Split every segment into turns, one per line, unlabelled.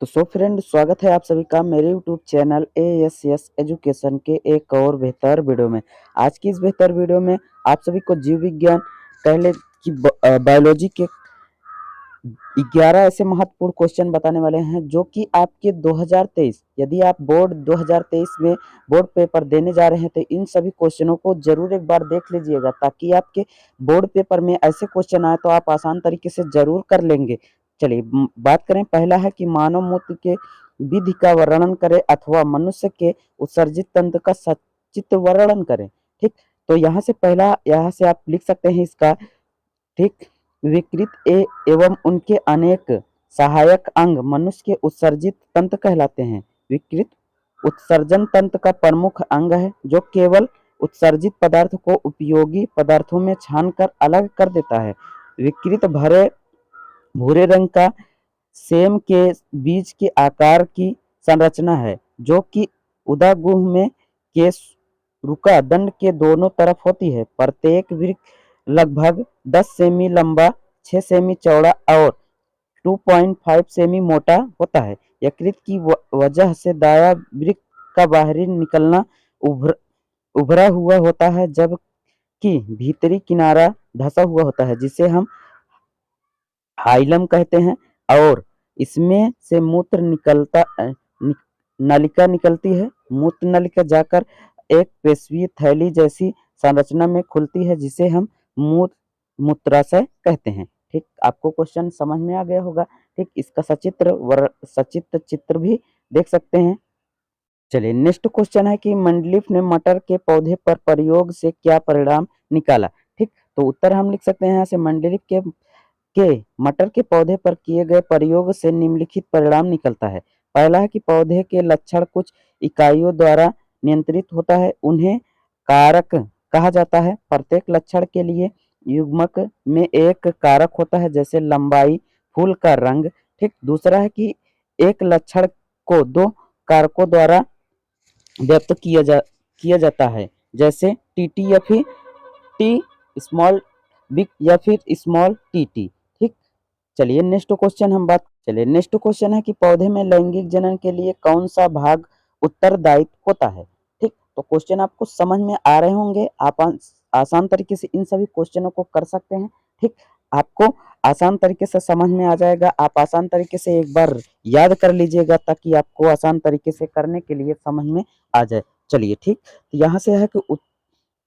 तो so friend, स्वागत है आप सभी का मेरे यूट्यूब चैनल एएसएस एजुकेशन के एक और बेहतर वीडियो में। आज की इस बेहतर वीडियो में आप सभी को जीव विज्ञान पहले की बायोलॉजी के 11 ऐसे महत्वपूर्ण क्वेश्चन बताने वाले हैं जो कि आपके 2023, यदि आप बोर्ड 2023 में बोर्ड पेपर देने जा रहे हैं तो इन सभी क्वेश्चनों को जरूर एक बार देख लीजिएगा, ताकि आपके बोर्ड पेपर में ऐसे क्वेश्चन आए तो आप आसान तरीके से जरूर कर लेंगे। चलिए बात करें। पहला है कि मानव मूत्र के विधि का वर्णन करें अथवा मनुष्य के उत्सर्जित तंत्र का सचित्र वर्णन करें। ठीक, तो यहाँ से आप लिख सकते हैं इसका। ठीक, विकृत एवं उनके अनेक सहायक अंग मनुष्य के उत्सर्जित तंत्र कहलाते हैं। विकृत उत्सर्जन तंत्र का प्रमुख अंग है जो केवल उत्सर्जित पदार्थ को उपयोगी पदार्थों में छानकर अलग कर देता है। विकृत भरे भूरे रंग का सेम के बीज के आकार की संरचना है जो कि उदागुह में के रुका दंड के दोनों तरफ होती है। प्रत्येक वृक्क लगभग 10 सेमी लंबा, 6 सेमी चौड़ा और 2.5 सेमी मोटा होता है। यकृत की वजह से दाया वृक्क का बाहरी निकलना उभरा हुआ होता है, जबकि भीतरी किनारा धंसा हुआ होता है, जिसे हम हाइलम कहते हैं। और इसमें से मूत्र नलिका निकलती है। मूत्र नलिका जाकर एक पेशवी थैली जैसी संरचना में खुलती है, जिसे हम मूत्राशय कहते हैं। ठीक, आपको क्वेश्चन समझ में आ गया होगा। ठीक, इसका सचित्र चित्र भी देख सकते हैं। चलिए नेक्स्ट क्वेश्चन है कि मंडलिफ ने मटर के पौधे पर प्रयोग से क्या परिणाम निकाला। ठीक, तो उत्तर हम लिख सकते हैं यहाँ से। मंडलिफ के मटर के पौधे पर किए गए प्रयोग से निम्नलिखित परिणाम निकलता है। पहला है कि पौधे के लक्षण कुछ इकाइयों द्वारा नियंत्रित होता है, उन्हें कारक कहा जाता है। प्रत्येक लक्षण के लिए युग्मक में एक कारक होता है, जैसे लंबाई, फूल का रंग। ठीक, दूसरा है कि एक लक्षण को दो कारकों द्वारा व्यक्त किया जाता है, जैसे टीटी या फिर टी स्मॉल बिग या फिर स्मॉल टीटी। ठीक, चलिए नेक्स्ट क्वेश्चन है कि पौधे में लैंगिक जनन के लिए कौन सा भाग उत्तरदायित्व होता है। ठीक, तो क्वेश्चन आपको समझ में आ रहे होंगे। आप आसान तरीके से इन सभी क्वेश्चनों को कर सकते हैं। ठीक, आपको आसान तरीके से समझ में आ जाएगा। आप आसान तरीके से एक बार याद कर लीजिएगा, ताकि आपको आसान तरीके से करने के लिए समझ में आ जाए। चलिए ठीक, तो यहाँ से है कि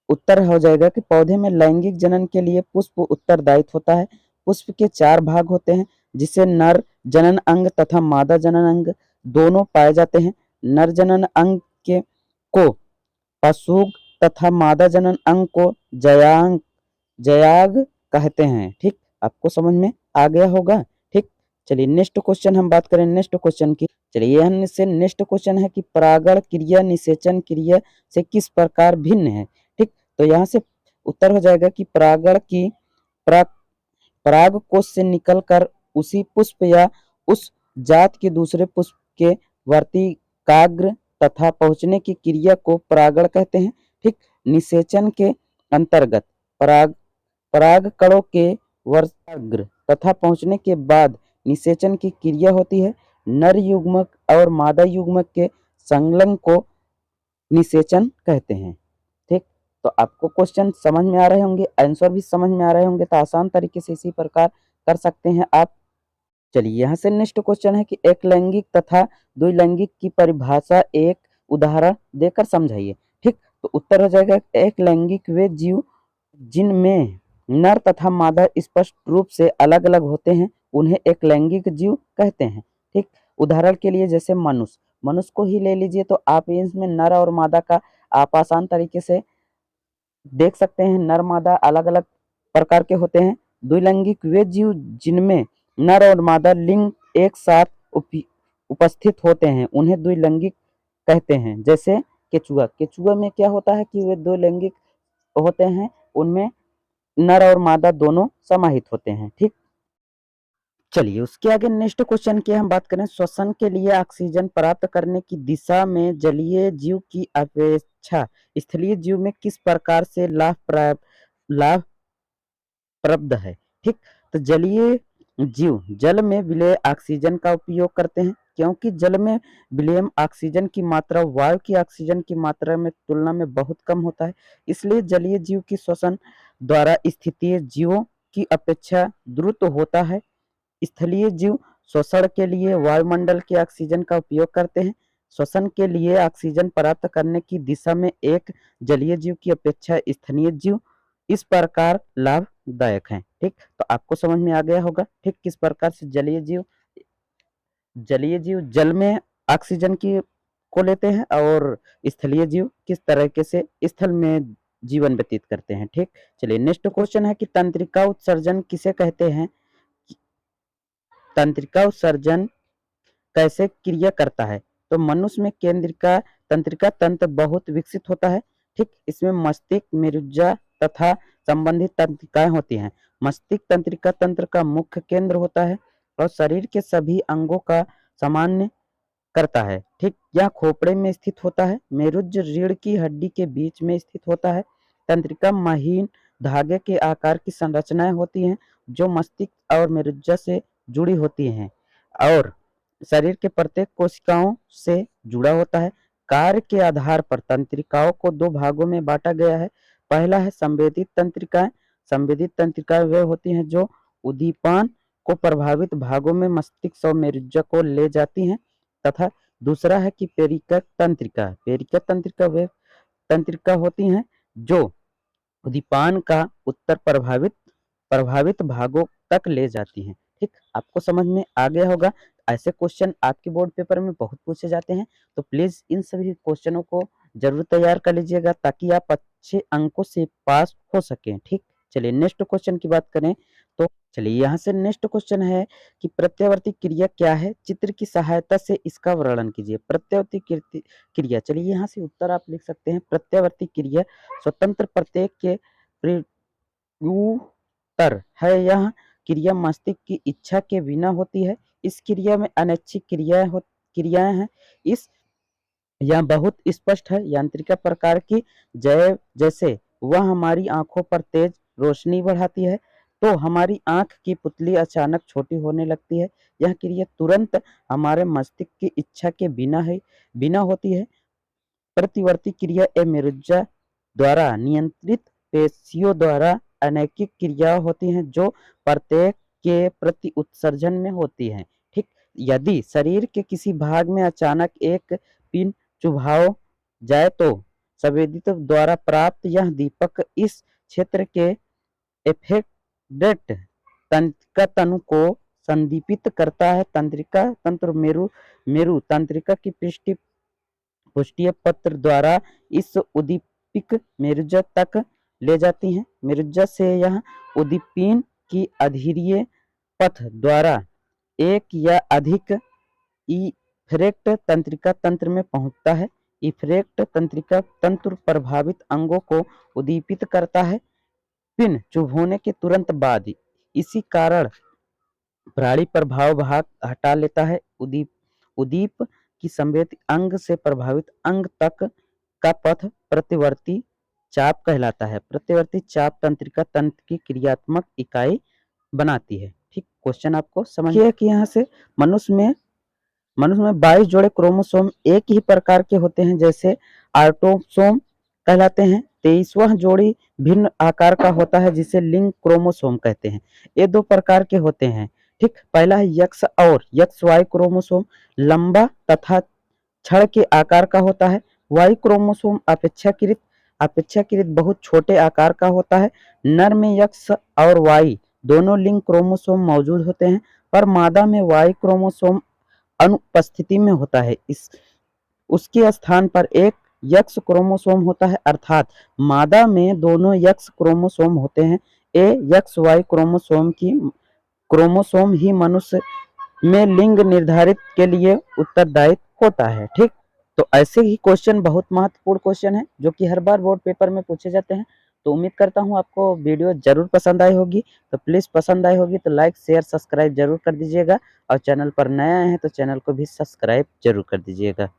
उत्तर हो जाएगा कि पौधे में लैंगिक जनन के लिए पुष्प उत्तरदायित्व होता है। पुष्प के 4 भाग होते हैं, जिसे नर जनन अंग तथा मादा जनन अंग दोनों पाए जाते हैं। नर जनन अंग के को पशुग तथा मादा जनन अंग को जयाग कहते हैं। ठीक, आपको समझ में आ गया होगा। ठीक, चलिए नेक्स्ट क्वेश्चन हम बात करें नेक्स्ट क्वेश्चन की। चलिए यहाँ से नेक्स्ट क्वेश्चन है कि परागण क्रिया निषेचन क्रिया से किस प्रकार भिन्न है। ठीक, तो यहाँ से उत्तर हो जाएगा कि परागण की पराग कोश से निकलकर उसी पुष्प या उस जात के दूसरे पुष्प के वर्तिकाग्र तथा पहुंचने की क्रिया को परागण कहते हैं। ठीक, निषेचन के अंतर्गत पराग कणों के वर्तिकाग्र तथा पहुंचने के बाद निषेचन की क्रिया होती है। नर युग्मक और मादा युग्मक के संलग्न को निषेचन कहते हैं। ठीक, तो आपको क्वेश्चन समझ में आ रहे होंगे, आंसर भी समझ में आ रहे होंगे, तो आसान तरीके से इसी प्रकार कर सकते हैं आप। चलिए यहाँ से नेक्स्ट क्वेश्चन है कि एक लैंगिक तथा द्विलैंगिक की परिभाषा एक उदाहरण देकर समझाइए। ठीक, तो उत्तर हो जाएगा एक लैंगिक वे जीव जिनमें नर तथा मादा स्पष्ट रूप से अलग अलग होते हैं, उन्हें एक लैंगिक जीव कहते हैं। ठीक, उदाहरण के लिए जैसे मनुष्य को ही ले लीजिए, तो आप इसमें नर और मादा का आप आसान तरीके से देख सकते हैं। नर मादा अलग अलग प्रकार के होते हैं। द्विलैंगिक वे जीव जिनमें नर और मादा लिंग एक साथ उपस्थित होते हैं, उन्हें द्विलैंगिक कहते हैं। जैसे केचुआ में क्या होता है कि वे दो लैंगिक होते हैं, उनमें नर और मादा दोनों समाहित होते हैं। ठीक, चलिए उसके आगे नेक्स्ट क्वेश्चन की हम बात करें। श्वसन के लिए ऑक्सीजन प्राप्त करने की दिशा में जलीय जीव की अपेक्षा स्थलीय जीव में किस प्रकार से लाभप्रद है। ठीक, तो जलीय जीव जल में विलेय ऑक्सीजन का उपयोग करते हैं, क्योंकि जल में विलेय ऑक्सीजन की मात्रा वायु की ऑक्सीजन की मात्रा में तुलना में बहुत कम होता है। इसलिए जलीय जीव की श्वसन द्वारा स्थितीय जीवों की अपेक्षा द्रुत होता है। स्थलीय जीव श्वसन के लिए वायुमंडल के ऑक्सीजन का उपयोग करते हैं। श्वसन के लिए ऑक्सीजन प्राप्त करने की दिशा में एक जलीय जीव की अपेक्षा स्थलीय जीव इस प्रकार लाभदायक हैं। ठीक, तो आपको समझ में आ गया होगा ठीक किस प्रकार से जलीय जीव जल में ऑक्सीजन की को लेते हैं और स्थलीय जीव किस तरीके से स्थल में जीवन व्यतीत करते हैं। ठीक, चलिए नेक्स्ट क्वेश्चन है कि तंत्रिका उत्सर्जन किसे कहते हैं। तंत्रिका उत्सर्जन कैसे क्रिया करता है। तो मनुष्य में केंद्रिका तंत्रिका तंत्र बहुत विकसित होता है। ठीक, इसमें मस्तिष्क मेरुज्जा तथा संबंधित तंत्रिकाएं होती हैं। मस्तिष्क तंत्रिका तंत्र का मुख्य केंद्र होता है और शरीर के सभी अंगों का सामान्य करता है। ठीक, यह खोपड़े में स्थित होता है। मेरुज्ज रीढ़ की हड्डी के बीच में स्थित होता है। तंत्रिका महीन धागे के आकार की संरचनाएं होती हैं जो मस्तिष्क और मेरुज्जा से जुड़ी होती हैं और शरीर के प्रत्येक कोशिकाओं से जुड़ा होता है। कार्य के आधार पर तंत्रिकाओं को दो भागों में बांटा गया है। पहला है संवेदित तंत्रिकाएं। संवेदित तंत्रिकाएं वे होती हैं जो उद्दीपन को प्रभावित भागों में मस्तिष्क और मेरुज्जा को ले जाती हैं तथा दूसरा है कि पेरिकल तंत्रिका। पेरिकल तंत्रिका वे तंत्रिका होती हैं जो उद्दीपन का उत्तर प्रभावित भागों तक ले जाती हैं। ठीक, आपको समझ में आ गया होगा। ऐसे क्वेश्चन आपके बोर्ड पेपर में बहुत पूछे जाते हैं, तो प्लीज इन सभी क्वेश्चनों को जरूर तैयार कर लीजिएगा ताकि आप अच्छे अंकों से पास हो सकें। ठीक, चलिए नेक्स्ट क्वेश्चन की बात करें तो चलिए यहाँ से नेक्स्ट क्वेश्चन है कि प्रत्यावर्ती क्रिया क्या है, चित्र की सहायता से इसका वर्णन कीजिए। प्रत्यावर्ती क्रिया, चलिए यहाँ से उत्तर आप लिख सकते हैं। प्रत्यावर्ती क्रिया स्वतंत्र प्रत्येक के प्रत्युत्तर है। यह क्रिया मस्तिष्क की इच्छा के बिना होती है। इस क्रिया में अनैच्छिक क्रियाएं हैं। इस यह बहुत स्पष्ट है। यांत्रिक प्रकार की जैसे वह हमारी आंखों पर तेज रोशनी बढ़ाती है तो हमारी आंख की पुतली अचानक छोटी होने लगती है। यह क्रिया तुरंत हमारे मस्तिष्क की इच्छा के बिना होती है। प्रतिवर्ती क्रिया मेरुज्जा द्वारा नियंत्रित पेशियों द्वारा अनैच्छिक क्रिया होती हैं जो प्रत्येक के प्रति उत्सर्जन में होती हैं। ठीक, यदि शरीर के किसी भाग में अचानक एक पिन चुभाव जाए तो संवेदित द्वारा प्राप्त यह दीपक इस क्षेत्र के एफेक्टेड तंत्रिका तनु को संदीपित करता है। तंत्रिका तंत्र मेरु तंत्रिका की पुष्टीय पत्र द्वारा इस उद्दीपिक मेरुज्जा तक ले जाती हैं। मेरुज्जा से यह उद्दीपन की अधीरीय पथ द्वारा एक या अधिक इफेक्ट तंत्रिका तंत्र में पहुंचता है। इफेक्ट तंत्रिका तंत्र प्रभावित अंगों को उद्दीपित करता है पिन चुभ होने के तुरंत बाद। इसी कारण प्राणी प्रभाव भाग हटा लेता है। उद्दीप की संवेदी अंग से प्रभावित अंग तक का पथ प्रतिवर्ती चाप कहलाता है। प्रतिवर्ती चाप तंत्रिका तंत्र की क्रियात्मक इकाई बनाती है। ठीक, क्वेश्चन आपको समझिए कि यहाँ से मनुष्य में 22 जोड़े क्रोमोसोम एक ही प्रकार के होते हैं जैसे ऑटोसोम कहलाते हैं। 23वां जोड़ी भिन्न आकार का होता है जिसे लिंग क्रोमोसोम कहते हैं। ये दो प्रकार के होते हैं। ठीक, पहला है यक्स और यक्स वाई क्रोमोसोम लंबा तथा छड़ के आकार का होता है। वाई क्रोमोसोम अपेक्षाकृत बहुत छोटे आकार का होता है। नर में यक्स और वाई दोनों लिंग क्रोमोसोम मौजूद होते हैं पर मादा में वाई क्रोमोसोम अनुपस्थिति में होता है। उसके स्थान पर एक यक्स क्रोमोसोम होता है अर्थात मादा में दोनों यक्स क्रोमोसोम होते हैं। यक्स वाई क्रोमोसोम ही मनुष्य में लिंग निर्धारित के लिए उत्तरदायी होता है। ठीक, तो ऐसे ही क्वेश्चन बहुत महत्वपूर्ण क्वेश्चन है जो कि हर बार बोर्ड पेपर में पूछे जाते हैं। तो उम्मीद करता हूँ आपको वीडियो जरूर पसंद आई होगी। तो प्लीज पसंद आई होगी तो लाइक शेयर सब्सक्राइब जरूर कर दीजिएगा और चैनल पर नया आए हैं तो चैनल को भी सब्सक्राइब जरूर कर दीजिएगा।